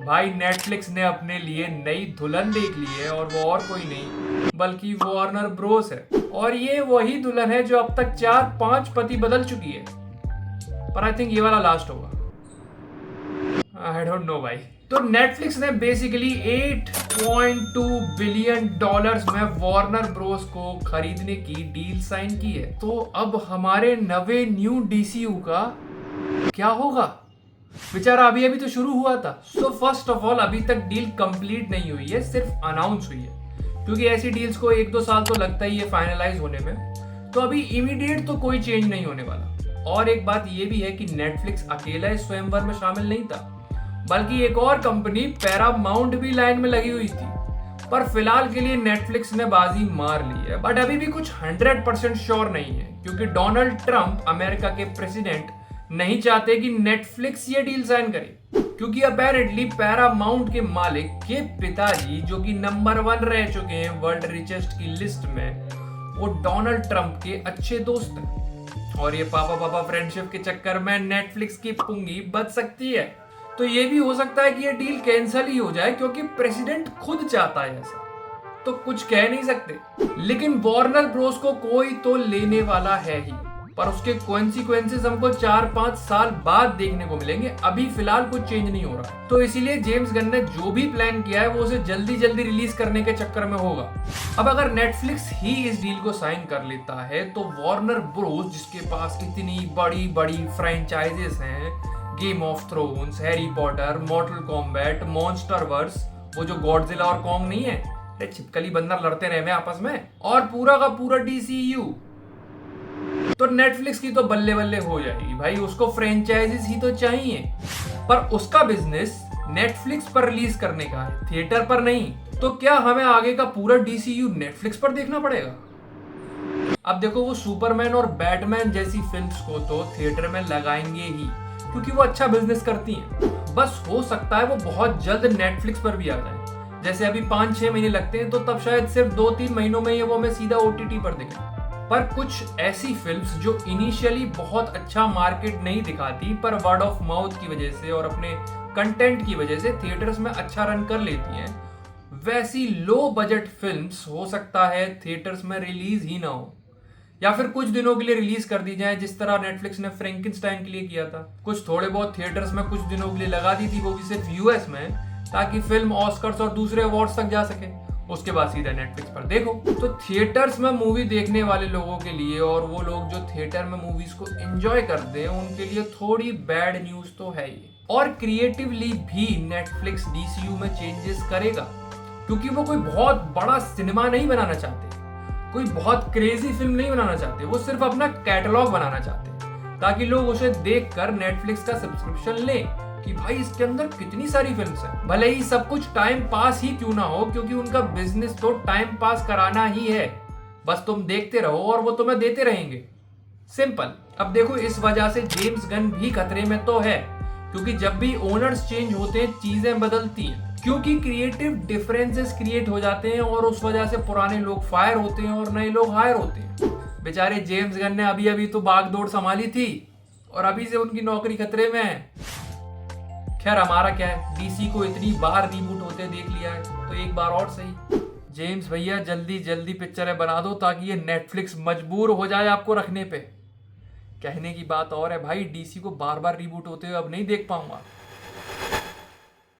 भाई नेटफ्लिक्स ने अपने लिए नई दुल्हन देख ली है और वो और कोई नहीं बल्कि वार्नर ब्रोस है। और ये वही दुल्हन है जो अब तक 4-5 पति बदल चुकी है। पर आई थिंक ये वाला लास्ट होगा। आई डोंट नो भाई। तो नेटफ्लिक्स ने बेसिकली 8.2 बिलियन डॉलर्स में वार्नर ब्रोस को खरीदने की डील साइन की है। तो अब हमारे नवे न्यू डीसीयू का क्या होगा? बेचारा अभी अभी तो शुरू हुआ था। तो फर्स्ट ऑफ ऑल अभी तक डील कंप्लीट नहीं हुई है, सिर्फ अनाउंस हुई है। क्योंकि ऐसी डील्स को 1-2 साल तो लगता ही है फाइनलाइज होने में। तो अभी इमीडिएट तो कोई चेंज नहीं होने वाला। और एक बात ये भी है कि नेटफ्लिक्स अकेला इस स्वयंवर में शामिल नहीं था, बल्कि एक और कंपनी पैरामाउंट भी लाइन में लगी हुई थी। पर फिलहाल के लिए नेटफ्लिक्स ने बाजी मार ली है। बट अभी भी कुछ 100% श्योर नहीं है, क्योंकि डोनाल्ड ट्रंप अमेरिका के प्रेसिडेंट नहीं चाहते कि नेटफ्लिक्स ये डील साइन करे। क्योंकि अपेरेंटली पैरामाउंट के मालिक के पिताजी, जो कि नंबर 1 रह चुके हैं वर्ल्ड रिचेस्ट की लिस्ट में, वो डोनाल्ड ट्रंप के अच्छे दोस्त हैं। और ये पापा पापा फ्रेंडशिप के चक्कर में नेटफ्लिक्स की पुंगी बच सकती है। तो ये भी हो सकता है कि ये डील कैंसिल ही हो जाए, क्योंकि प्रेसिडेंट खुद चाहता है ऐसा। तो कुछ कह नहीं सकते। लेकिन वार्नर ब्रोस को कोई तो लेने वाला है ही, पर उसके कॉन्सिक्वेंसेस हमको 4-5 साल बाद देखने को मिलेंगे। अभी फिलहाल कुछ चेंज नहीं हो रहा। तो इसीलिए जेम्स गन ने जो भी प्लान किया है वो उसे जल्दी जल्दी रिलीज करने के चक्कर में होगा। अब अगर नेटफ्लिक्स ही इस डील को साइन कर लेता है तो वार्नर ब्रोस, जिसके पास इतनी बड़ी बड़ी फ्रेंचाइजेस हैं, game of thrones, Harry Potter, मॉर्टल combat, MonsterVerse, वो जो गॉडजिला और कॉन्ग नहीं है, अरे छिपकली बंदर लड़ते रहे आपस में, और पूरा का पूरा डीसीयू, तो नेटफ्लिक्स की तो बल्ले बल्ले हो जाएगी भाई। उसको फ्रेंचाइजीज ही तो चाहिए, पर उसका बिजनेस नेटफ्लिक्स पर रिलीज करने का है, थिएटर पर नहीं। तो क्या हमें आगे का पूरा डीसीयू नेटफ्लिक्स पर देखना पड़ेगा? अब देखो, वो सुपरमैन और बैटमैन जैसी फिल्म्स को तो थिएटर में लगाएंगे ही, क्योंकि वो अच्छा बिजनेस करती हैं। बस हो सकता है वो बहुत जल्द नेटफ्लिक्स पर भी आ जाए। जैसे अभी 5-6 महीने लगते हैं, तो तब शायद सिर्फ 2-3 महीनों में ये वो हमें सीधा ओटीटी पर दिखे। पर कुछ ऐसी फिल्म्स जो इनिशियली बहुत अच्छा मार्केट नहीं दिखाती, पर वर्ड ऑफ माउथ की वजह से और अपने कंटेंट की वजह से थिएटर्स में अच्छा रन कर लेती हैं, वैसी लो बजट फिल्म्स हो सकता है थिएटर्स में रिलीज ही ना हो, या फिर कुछ दिनों के लिए रिलीज कर दी जाए, जिस तरह नेटफ्लिक्स ने फ्रैंकेनस्टाइन के लिए किया था। कुछ थोड़े बहुत थिएटर्स में कुछ दिनों के लिए लगा दी थी, वो भी सिर्फ यूएस में, ताकि फिल्म ऑस्कर्स और दूसरे अवार्ड्स तक जा सके। उसके बाद सीधा नेटफ्लिक्स पर देखो। तो थिएटर्स में मूवी देखने वाले लोगों के लिए, और वो लोग जो थिएटर में मूवीज को एंजॉय करते हैं, उनके लिए थोड़ी बैड न्यूज तो है ये। और क्रिएटिवली भी नेटफ्लिक्स डीसीयू में चेंजेस करेगा, क्योंकि वो कोई बहुत बड़ा सिनेमा नहीं बनाना चाहते, कोई बहुत क्रेजी फिल्म नहीं बनाना चाहते। वो सिर्फ अपना कैटलॉग बनाना चाहते हैं, ताकि लोग उसे देखकर नेटफ्लिक्स का सब्सक्रिप्शन लें कि भाई इसके अंदर कितनी सारी फिल्म्स हैं। भले ही सब कुछ टाइम पास ही क्यों ना हो, क्योंकि उनका बिजनेस तो टाइम पास कराना ही है। बस तुम देखते रहो और वो तुम्हें देते रहेंगे, सिंपल। अब देखो, इस वजह से जेम्स गन भी खतरे में तो है, क्योंकि जब भी ओनर्स चेंज होते हैं चीजें बदलती हैं, क्योंकि क्रिएटिव डिफरेंसेस क्रिएट हो जाते हैं, और उस वजह से पुराने लोग फायर होते हैं और नए लोग हायर होते हैं। बेचारे जेम्स गन ने अभी अभी तो बागडोर संभाली थी, और अभी से उनकी नौकरी खतरे में है। खैर, हमारा क्या है, डीसी को इतनी बार रीबूट होते देख लिया है, तो एक बार और सही। जेम्स भैया, जल्दी जल्दी पिक्चरें बना दो, ताकि ये नेटफ्लिक्स मजबूर हो जाए आपको रखने पे। कहने की बात और है भाई, डीसी को बार बार रीबूट होते हुए अब नहीं देख पाऊंगा।